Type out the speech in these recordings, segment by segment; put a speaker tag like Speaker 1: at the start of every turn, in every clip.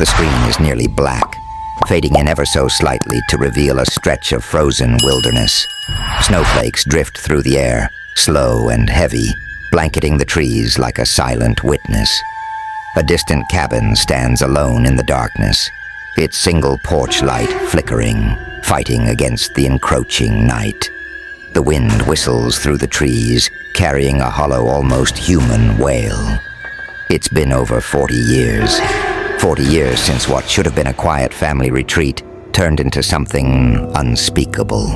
Speaker 1: The screen is nearly black, fading in ever so slightly to reveal a stretch of frozen wilderness. Snowflakes drift through the air, slow and heavy, blanketing the trees like a silent witness. A distant cabin stands alone in the darkness, its single porch light flickering, fighting against the encroaching night. The wind whistles through the trees, carrying a hollow, almost human wail. It's been over 40 years. 40 years since what should have been a quiet family retreat turned into something unspeakable.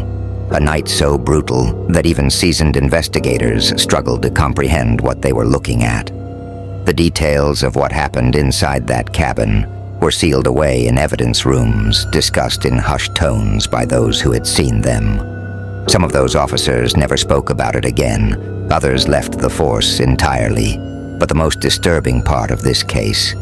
Speaker 1: A night so brutal that even seasoned investigators struggled to comprehend what they were looking at. The details of what happened inside that cabin were sealed away in evidence rooms, discussed in hushed tones by those who had seen them. Some of those officers never spoke about it again, others left the force entirely. But the most disturbing part of this case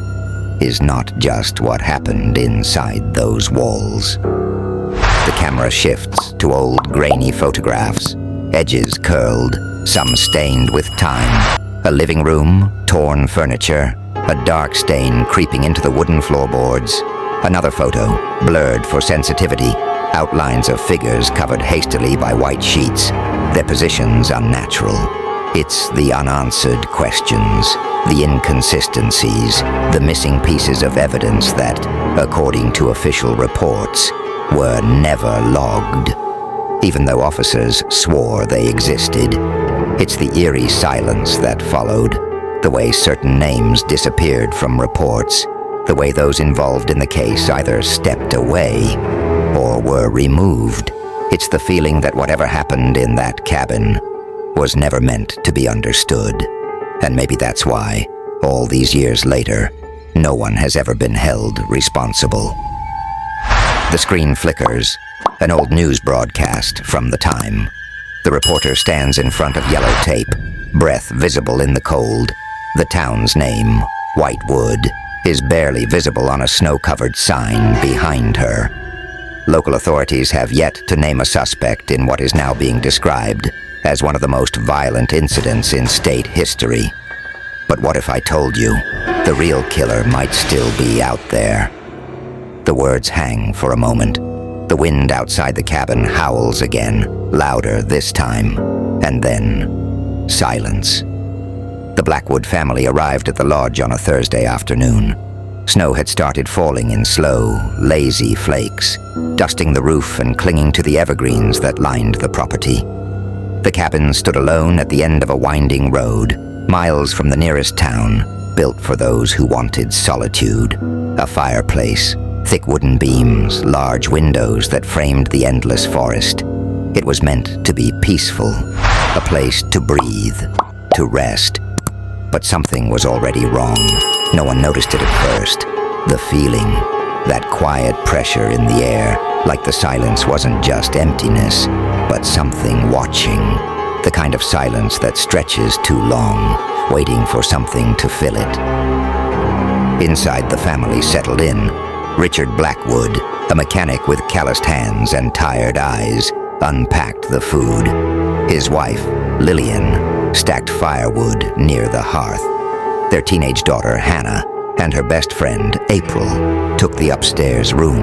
Speaker 1: is not just what happened inside those walls. The camera shifts to old grainy photographs, edges curled, some stained with time. A living room, torn furniture, a dark stain creeping into the wooden floorboards. Another photo, blurred for sensitivity, outlines of figures covered hastily by white sheets, their positions unnatural. It's the unanswered questions, the inconsistencies, the missing pieces of evidence that, according to official reports, were never logged. Even though officers swore they existed, it's the eerie silence that followed, the way certain names disappeared from reports, the way those involved in the case either stepped away or were removed. It's the feeling that whatever happened in that cabin was never meant to be understood. And maybe that's why, all these years later, no one has ever been held responsible. The screen flickers, an old news broadcast from the time. The reporter stands in front of yellow tape, breath visible in the cold. The town's name, Whitewood, is barely visible on a snow-covered sign behind her. Local authorities have yet to name a suspect in what is now being described as one of the most violent incidents in state history. But what if I told you the real killer might still be out there? The words hang for a moment. The wind outside the cabin howls again, louder this time, and then silence. The Blackwood family arrived at the lodge on a Thursday afternoon. Snow had started falling in slow, lazy flakes, dusting the roof and clinging to the evergreens that lined the property. The cabin stood alone at the end of a winding road, miles from the nearest town, built for those who wanted solitude. A fireplace, thick wooden beams, large windows that framed the endless forest. It was meant to be peaceful, a place to breathe, to rest. But something was already wrong. No one noticed it at first. The feeling, that quiet pressure in the air, like the silence wasn't just emptiness, but something watching. The kind of silence that stretches too long, waiting for something to fill it. Inside, the family settled in. Richard Blackwood, a mechanic with calloused hands and tired eyes, unpacked the food. His wife, Lillian, stacked firewood near the hearth. Their teenage daughter, Hannah, and her best friend, April, took the upstairs room.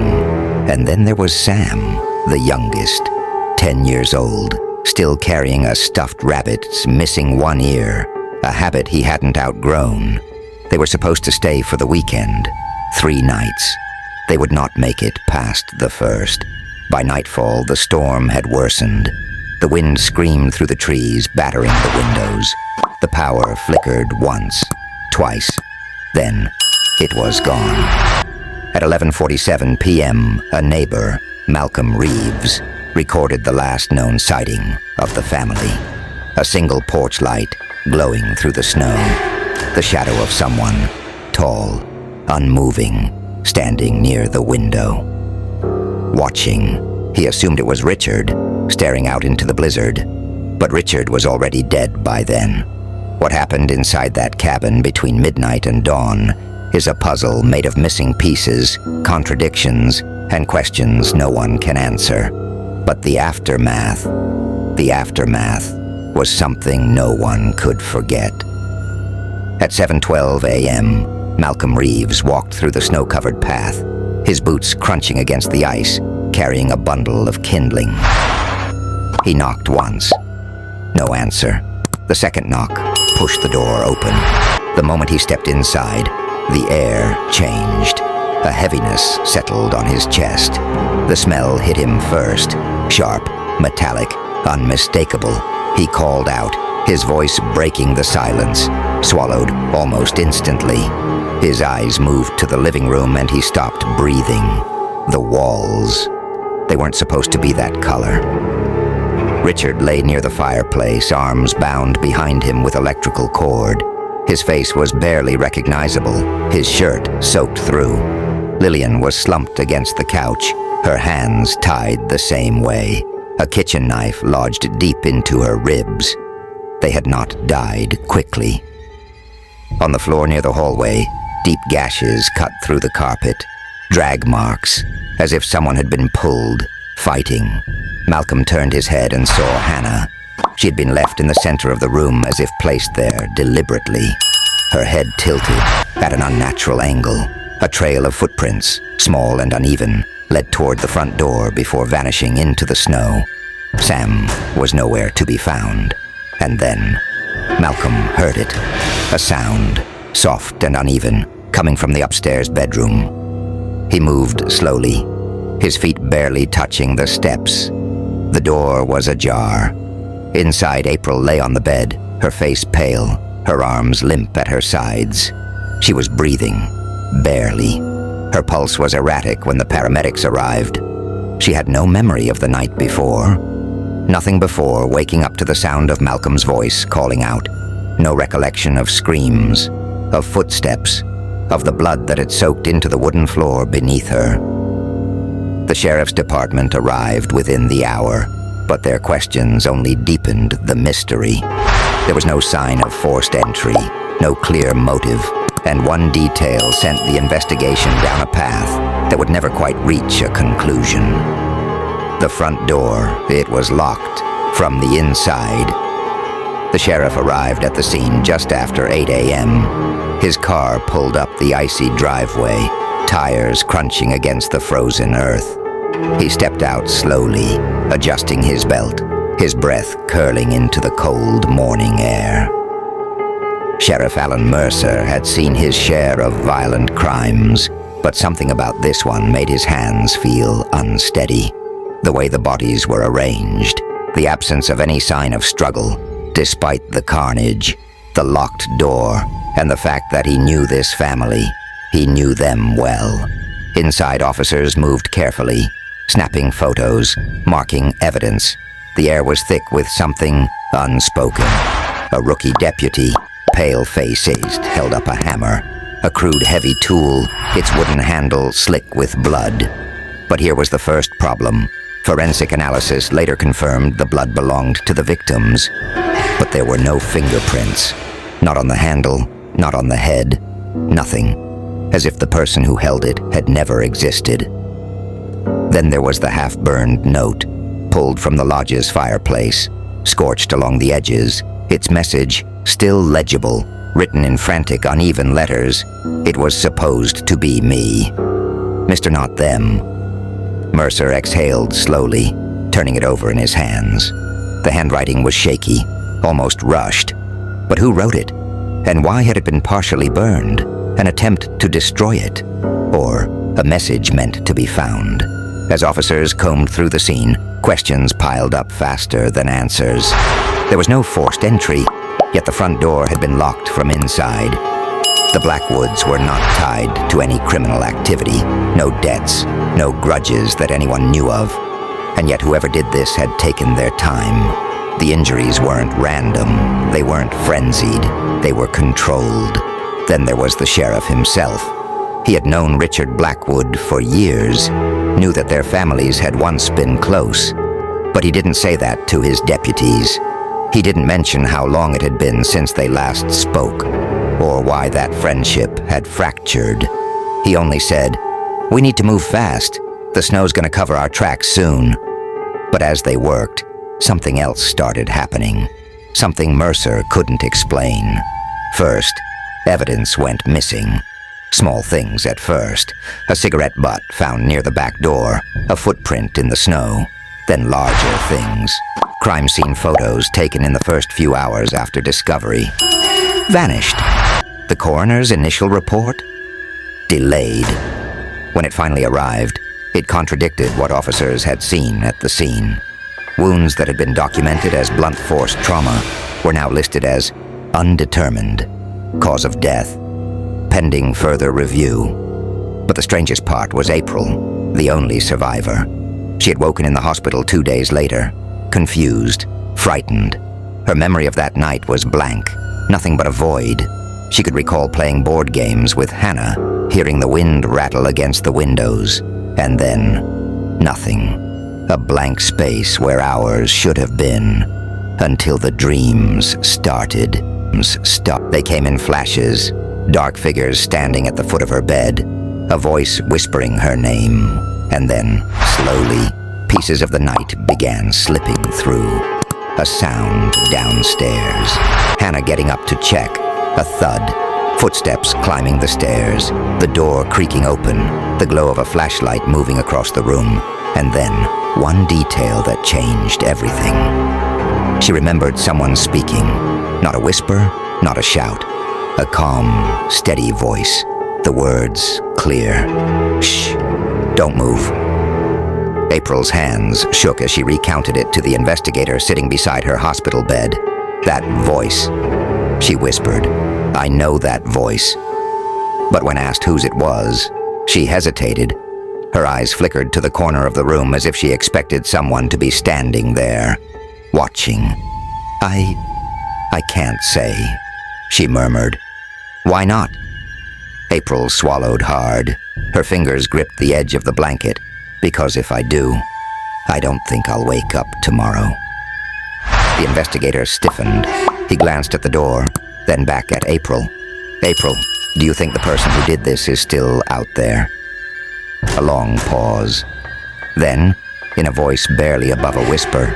Speaker 1: And then there was Sam, the youngest, 10 years old, still carrying a stuffed rabbit's missing one ear, a habit he hadn't outgrown. They were supposed to stay for the weekend, 3 nights. They would not make it past the first. By nightfall, the storm had worsened. The wind screamed through the trees, battering the windows. The power flickered once, twice. Then it was gone. At 11:47 p.m., a neighbor, Malcolm Reeves, recorded the last known sighting of the family. A single porch light glowing through the snow. The shadow of someone, tall, unmoving, standing near the window. Watching, he assumed it was Richard, staring out into the blizzard. But Richard was already dead by then. What happened inside that cabin between midnight and dawn is a puzzle made of missing pieces, contradictions, and questions no one can answer. But the aftermath was something no one could forget. At 7:12 a.m., Malcolm Reeves walked through the snow-covered path, his boots crunching against the ice, carrying a bundle of kindling. He knocked once. No answer. The second knock pushed the door open. The moment he stepped inside, the air changed. A heaviness settled on his chest. The smell hit him first, sharp, metallic, unmistakable. He called out, his voice breaking the silence, swallowed almost instantly. His eyes moved to the living room and he stopped breathing. The walls. They weren't supposed to be that color. Richard lay near the fireplace, arms bound behind him with electrical cord. His face was barely recognizable, his shirt soaked through. Lillian was slumped against the couch, her hands tied the same way. A kitchen knife lodged deep into her ribs. They had not died quickly. On the floor near the hallway, deep gashes cut through the carpet. Drag marks, as if someone had been pulled, fighting. Malcolm turned his head and saw Hannah. She had been left in the center of the room as if placed there deliberately. Her head tilted at an unnatural angle. A trail of footprints, small and uneven, led toward the front door before vanishing into the snow. Sam was nowhere to be found. And then, Malcolm heard it. A sound, soft and uneven, coming from the upstairs bedroom. He moved slowly, his feet barely touching the steps. The door was ajar. Inside, April lay on the bed, her face pale, her arms limp at her sides. She was breathing, barely. Her pulse was erratic when the paramedics arrived. She had no memory of the night before. Nothing before waking up to the sound of Malcolm's voice calling out. No recollection of screams, of footsteps, of the blood that had soaked into the wooden floor beneath her. The sheriff's department arrived within the hour, but their questions only deepened the mystery. There was no sign of forced entry, no clear motive, and one detail sent the investigation down a path that would never quite reach a conclusion. The front door, it was locked from the inside. The sheriff arrived at the scene just after 8 a.m. His car pulled up the icy driveway, tires crunching against the frozen earth. He stepped out slowly, adjusting his belt, his breath curling into the cold morning air. Sheriff Alan Mercer had seen his share of violent crimes, but something about this one made his hands feel unsteady. The way the bodies were arranged, the absence of any sign of struggle, despite the carnage, the locked door, and the fact that he knew this family. He knew them well. Inside, officers moved carefully, snapping photos, marking evidence. The air was thick with something unspoken. A rookie deputy, pale-faced, held up a hammer. A crude, heavy tool, its wooden handle slick with blood. But here was the first problem. Forensic analysis later confirmed the blood belonged to the victims. But there were no fingerprints. Not on the handle, not on the head, nothing. As if the person who held it had never existed. Then there was the half-burned note, pulled from the lodge's fireplace, scorched along the edges, its message still legible, written in frantic, uneven letters. It was supposed to be me. Mr. Not Them. Mercer exhaled slowly, turning it over in his hands. The handwriting was shaky, almost rushed. But who wrote it? And why had it been partially burned? An attempt to destroy it? Or a message meant to be found? As officers combed through the scene, questions piled up faster than answers. There was no forced entry, yet the front door had been locked from inside. The Blackwoods were not tied to any criminal activity, no debts, no grudges that anyone knew of. And yet whoever did this had taken their time. The injuries weren't random, they weren't frenzied, they were controlled. Then there was the sheriff himself. He had known Richard Blackwood for years, knew that their families had once been close. But he didn't say that to his deputies. He didn't mention how long it had been since they last spoke, or why that friendship had fractured. He only said, "We need to move fast. The snow's gonna cover our tracks soon." But as they worked, something else started happening. Something Mercer couldn't explain. First, evidence went missing. Small things at first. A cigarette butt found near the back door, a footprint in the snow. Then larger things. Crime scene photos taken in the first few hours after discovery. Vanished. The coroner's initial report? Delayed. When it finally arrived, it contradicted what officers had seen at the scene. Wounds that had been documented as blunt force trauma were now listed as undetermined. Cause of death, pending further review. But the strangest part was April, the only survivor. She had woken in the hospital 2 days later, confused, frightened. Her memory of that night was blank, nothing but a void. She could recall playing board games with Hannah, hearing the wind rattle against the windows, and then nothing. A blank space where hours should have been, until the dreams started. They came in flashes, dark figures standing at the foot of her bed, a voice whispering her name, and then, slowly, pieces of the night began slipping through. A sound downstairs. Hannah getting up to check. A thud. Footsteps climbing the stairs. The door creaking open. The glow of a flashlight moving across the room. And then, one detail that changed everything. She remembered someone speaking. Not a whisper, not a shout. A calm, steady voice. The words clear. Shh. Don't move. April's hands shook as she recounted it to the investigator sitting beside her hospital bed. That voice. She whispered, "I know that voice." But when asked whose it was, she hesitated. Her eyes flickered to the corner of the room as if she expected someone to be standing there, watching. I can't say," she murmured. "Why not?" April swallowed hard. Her fingers gripped the edge of the blanket. "Because if I do, I don't think I'll wake up tomorrow." The investigator stiffened. He glanced at the door, then back at April. "April, do you think the person who did this is still out there?" A long pause. Then, in a voice barely above a whisper,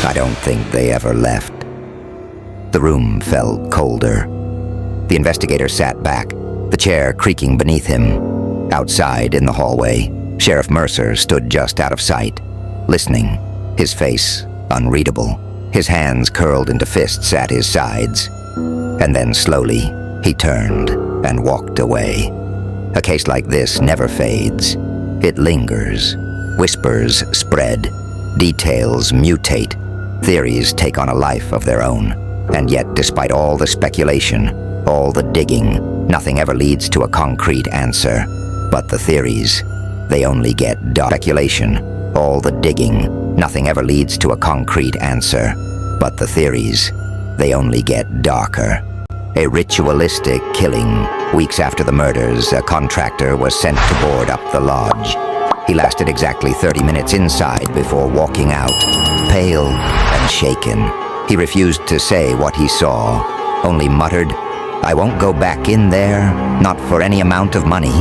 Speaker 1: "I don't think they ever left." The room felt colder. The investigator sat back, the chair creaking beneath him. Outside, in the hallway, Sheriff Mercer stood just out of sight, listening, his face unreadable, his hands curled into fists at his sides. And then slowly, he turned and walked away. A case like this never fades. It lingers. Whispers spread. Details mutate. Theories take on a life of their own. And yet, despite all the speculation, all the digging, nothing ever leads to a concrete answer. But the theories, they only get dark. Speculation, all the digging, nothing ever leads to a concrete answer. But the theories, they only get darker. A ritualistic killing. Weeks after the murders, a contractor was sent to board up the lodge. He lasted exactly 30 minutes inside before walking out, pale and shaken. He refused to say what he saw, only muttered, "I won't go back in there, not for any amount of money."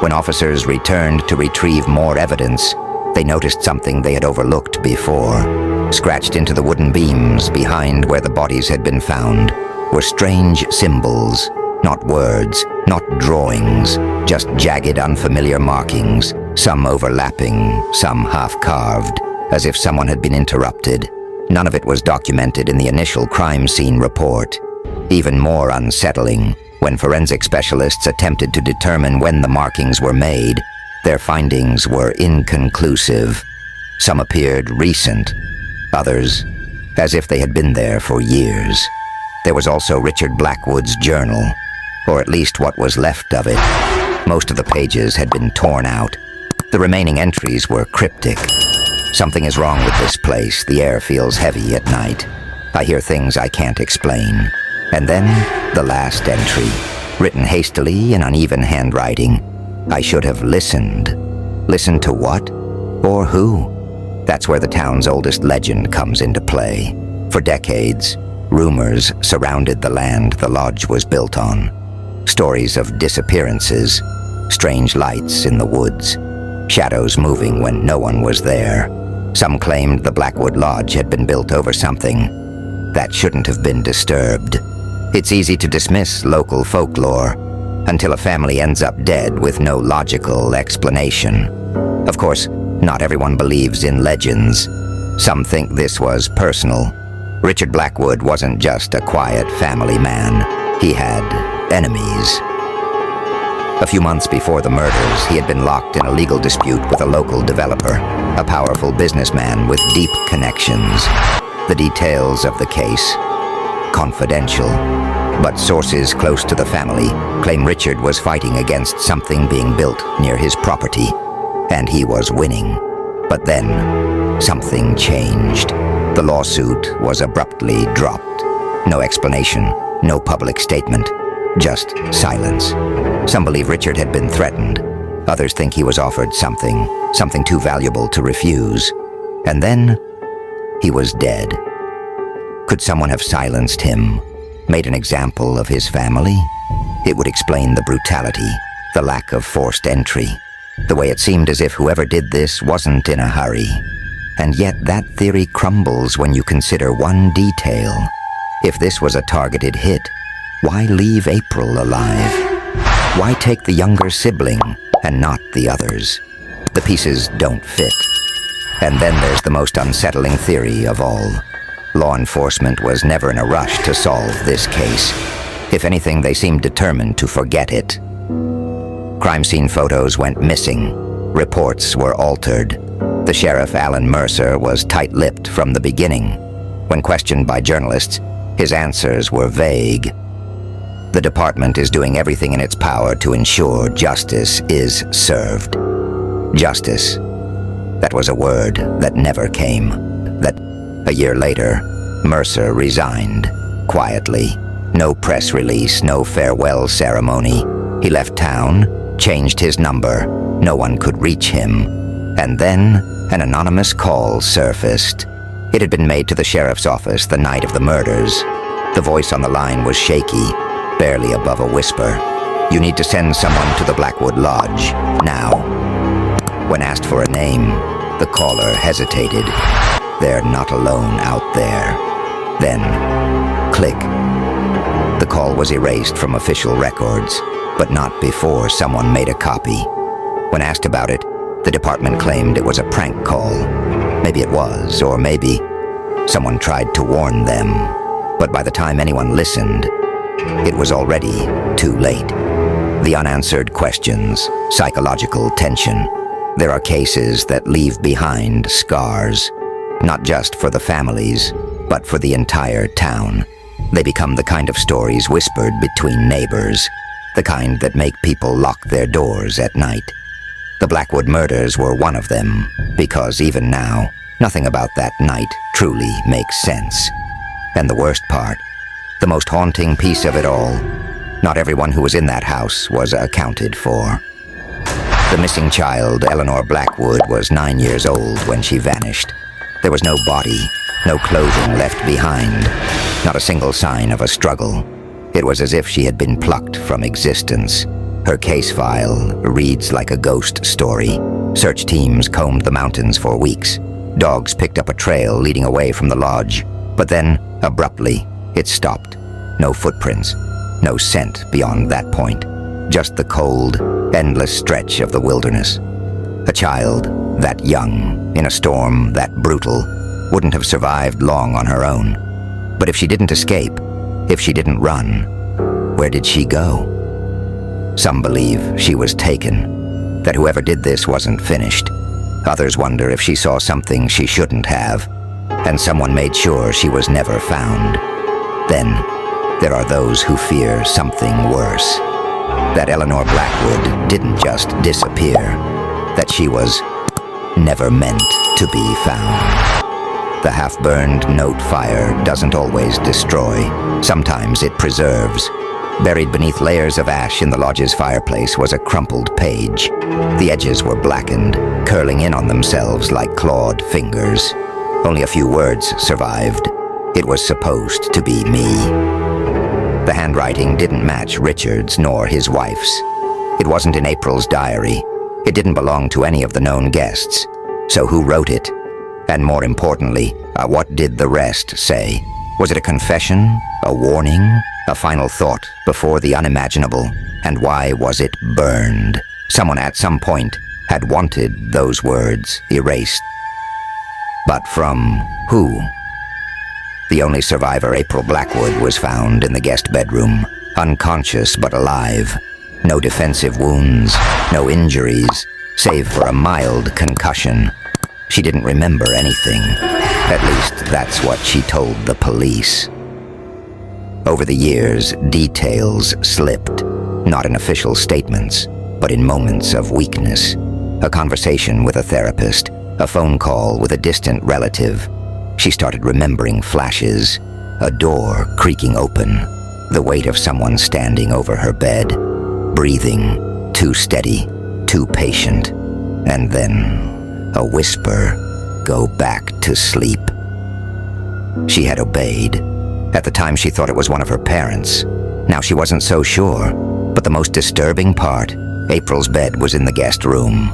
Speaker 1: When officers returned to retrieve more evidence, they noticed something they had overlooked before. Scratched into the wooden beams behind where the bodies had been found were strange symbols, not words, not drawings, just jagged, unfamiliar markings, some overlapping, some half-carved, as if someone had been interrupted. None of it was documented in the initial crime scene report. Even more unsettling, when forensic specialists attempted to determine when the markings were made, their findings were inconclusive. Some appeared recent, others as if they had been there for years. There was also Richard Blackwood's journal, or at least what was left of it. Most of the pages had been torn out. The remaining entries were cryptic. "Something is wrong with this place. The air feels heavy at night. I hear things I can't explain." And then the last entry, written hastily in uneven handwriting. "I should have listened." Listened to what? Or who? That's where the town's oldest legend comes into play. For decades, rumors surrounded the land the lodge was built on. Stories of disappearances, strange lights in the woods, shadows moving when no one was there. Some claimed the Blackwood Lodge had been built over something that shouldn't have been disturbed. It's easy to dismiss local folklore, until a family ends up dead with no logical explanation. Of course, not everyone believes in legends. Some think this was personal. Richard Blackwood wasn't just a quiet family man. He had enemies. A few months before the murders, he had been locked in a legal dispute with a local developer, a powerful businessman with deep connections. The details of the case, confidential, but sources close to the family claim Richard was fighting against something being built near his property, and he was winning. But then, something changed. The lawsuit was abruptly dropped. No explanation, no public statement, just silence. Some believe Richard had been threatened. Others think he was offered something too valuable to refuse. And then, he was dead. Could someone have silenced him, made an example of his family? It would explain the brutality, the lack of forced entry, the way it seemed as if whoever did this wasn't in a hurry. And yet that theory crumbles when you consider one detail. If this was a targeted hit, why leave April alive? Why take the younger sibling and not the others? The pieces don't fit. And then there's the most unsettling theory of all. Law enforcement was never in a rush to solve this case. If anything, they seemed determined to forget it. Crime scene photos went missing. Reports were altered. The sheriff, Alan Mercer, was tight-lipped from the beginning. When questioned by journalists, his answers were vague. The department is doing everything in its power to ensure justice is served. Justice. That was a word that never came. That a year later, Mercer resigned, quietly. No press release, no farewell ceremony. He left town, changed his number. No one could reach him. And then, an anonymous call surfaced. It had been made to the sheriff's office the night of the murders. The voice on the line was shaky, barely above a whisper. "You need to send someone to the Blackwood Lodge, now." When asked for a name, the caller hesitated. "They're not alone out there." Then, click. The call was erased from official records, but not before someone made a copy. When asked about it, the department claimed it was a prank call. Maybe it was, or maybe someone tried to warn them. But by the time anyone listened, it was already too late. The unanswered questions, psychological tension. There are cases that leave behind scars, not just for the families, but for the entire town. They become the kind of stories whispered between neighbors, the kind that make people lock their doors at night. The Blackwood murders were one of them, because even now, nothing about that night truly makes sense. And the worst part, the most haunting piece of it all, not everyone who was in that house was accounted for. The missing child, Eleanor Blackwood, was 9 years old when she vanished. There was no body, no clothing left behind, not a single sign of a struggle. It was as if she had been plucked from existence. Her case file reads like a ghost story. Search teams combed the mountains for weeks. Dogs picked up a trail leading away from the lodge. But then, abruptly, it stopped. No footprints, no scent beyond that point. Just the cold, endless stretch of the wilderness. A child that young, in a storm that brutal, wouldn't have survived long on her own. But if she didn't escape, if she didn't run, where did she go? Some believe she was taken, that whoever did this wasn't finished. Others wonder if she saw something she shouldn't have, and someone made sure she was never found. Then, there are those who fear something worse. That Eleanor Blackwood didn't just disappear, that she was never meant to be found. The half-burned note fire doesn't always destroy. Sometimes it preserves. Buried beneath layers of ash in the lodge's fireplace was a crumpled page. The edges were blackened, curling in on themselves like clawed fingers. Only a few words survived. It was supposed to be me. The handwriting didn't match Richard's nor his wife's. It wasn't in April's diary. It didn't belong to any of the known guests. So who wrote it? And more importantly, what did the rest say? Was it a confession? A warning? A final thought before the unimaginable? And why was it burned? Someone at some point had wanted those words erased. But from who? The only survivor, April Blackwood, was found in the guest bedroom, unconscious but alive. No defensive wounds, no injuries, save for a mild concussion. She didn't remember anything. At least that's what she told the police. Over the years, details slipped, not in official statements, but in moments of weakness. A conversation with a therapist, a phone call with a distant relative. She started remembering flashes, a door creaking open, the weight of someone standing over her bed, breathing, too steady, too patient, and then a whisper, "Go back to sleep." She had obeyed. At the time, she thought it was one of her parents. Now she wasn't so sure. But the most disturbing part, April's bed was in the guest room.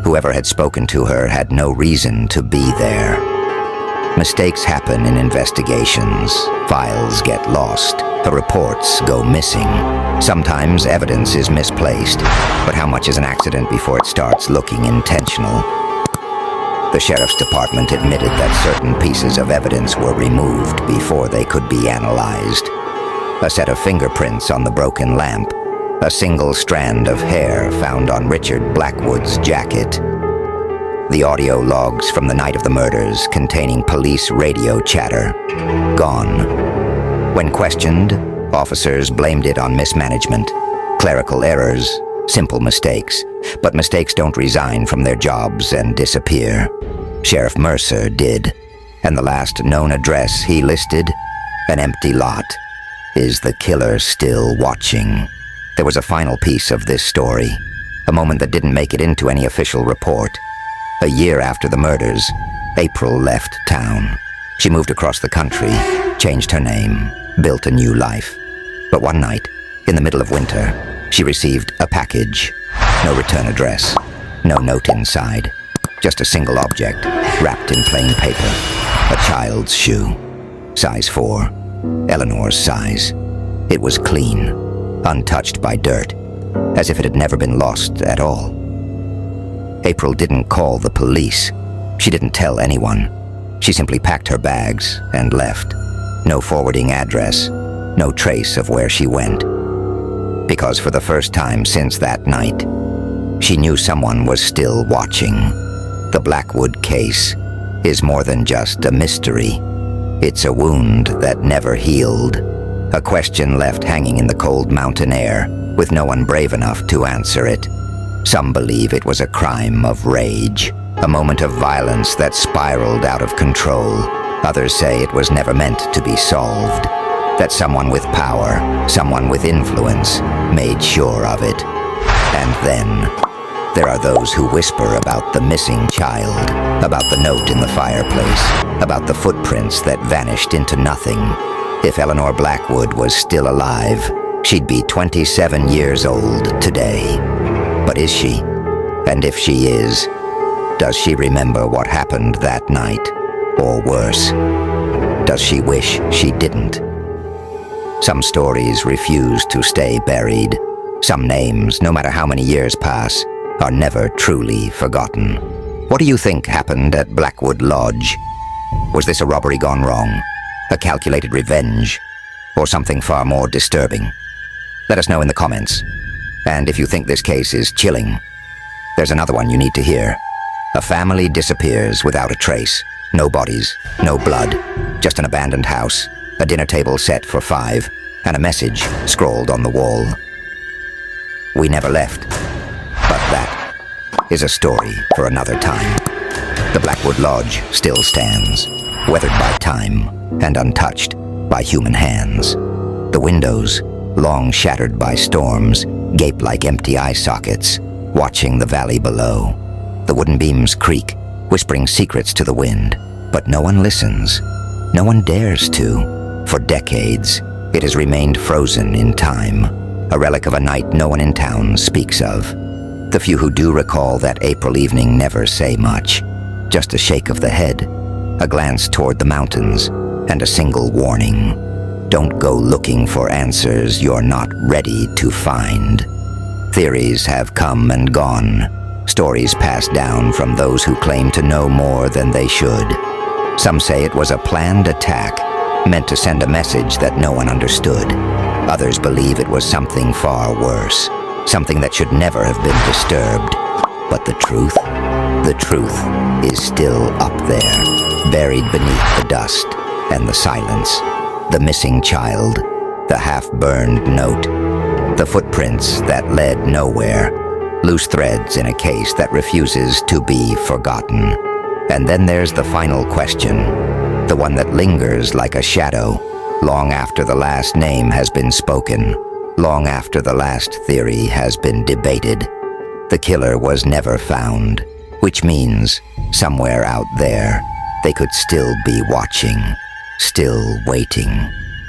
Speaker 1: Whoever had spoken to her had no reason to be there. Mistakes happen in investigations. Files get lost. Reports go missing. Sometimes evidence is misplaced. But how much is an accident before it starts looking intentional? The sheriff's department admitted that certain pieces of evidence were removed before they could be analyzed. A set of fingerprints on the broken lamp. A single strand of hair found on Richard Blackwood's jacket. The audio logs from the night of the murders containing police radio chatter. Gone. When questioned, officers blamed it on mismanagement, clerical errors, simple mistakes. But mistakes don't resign from their jobs and disappear. Sheriff Mercer did. And the last known address he listed, an empty lot. Is the killer still watching? There was a final piece of this story, a moment that didn't make it into any official report. A year after the murders, April left town. She moved across the country, changed her name, built a new life. But one night, in the middle of winter, she received a package. No return address, no note inside. Just a single object, wrapped in plain paper. A child's shoe. Size 4. Eleanor's size. It was clean, untouched by dirt, as if it had never been lost at all. April didn't call the police. She didn't tell anyone. She simply packed her bags and left. No forwarding address, no trace of where she went. Because for the first time since that night, she knew someone was still watching. The Blackwood case is more than just a mystery. It's a wound that never healed. A question left hanging in the cold mountain air, with no one brave enough to answer it. Some believe it was a crime of rage, a moment of violence that spiraled out of control. Others say it was never meant to be solved, that someone with power, someone with influence, made sure of it. And then, there are those who whisper about the missing child, about the note in the fireplace, about the footprints that vanished into nothing. If Eleanor Blackwood was still alive, she'd be 27 years old today. But is she? And if she is, does she remember what happened that night? Or worse, does she wish she didn't? Some stories refuse to stay buried. Some names, no matter how many years pass, are never truly forgotten. What do you think happened at Blackwood Lodge? Was this a robbery gone wrong? A calculated revenge? Or something far more disturbing? Let us know in the comments. And if you think this case is chilling, there's another one you need to hear. A family disappears without a trace. No bodies, no blood, just an abandoned house, a dinner table set for 5, and a message scrawled on the wall. We never left. But that is a story for another time. The Blackwood Lodge still stands, weathered by time and untouched by human hands. The windows, long shattered by storms, gape like empty eye sockets, watching the valley below. The wooden beams creak, whispering secrets to the wind, but no one listens. No one dares to. For decades, it has remained frozen in time, a relic of a night no one in town speaks of. The few who do recall that April evening never say much, just a shake of the head, a glance toward the mountains, and a single warning. Don't go looking for answers you're not ready to find. Theories have come and gone. Stories passed down from those who claim to know more than they should. Some say it was a planned attack, meant to send a message that no one understood. Others believe it was something far worse, something that should never have been disturbed. But the truth is still up there, buried beneath the dust and the silence. The missing child, the half-burned note, the footprints that led nowhere, loose threads in a case that refuses to be forgotten. And then there's the final question, the one that lingers like a shadow, long after the last name has been spoken, long after the last theory has been debated. The killer was never found, which means, somewhere out there, they could still be watching, still waiting.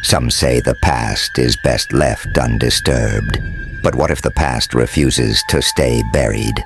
Speaker 1: Some say the past is best left undisturbed. But what if the past refuses to stay buried?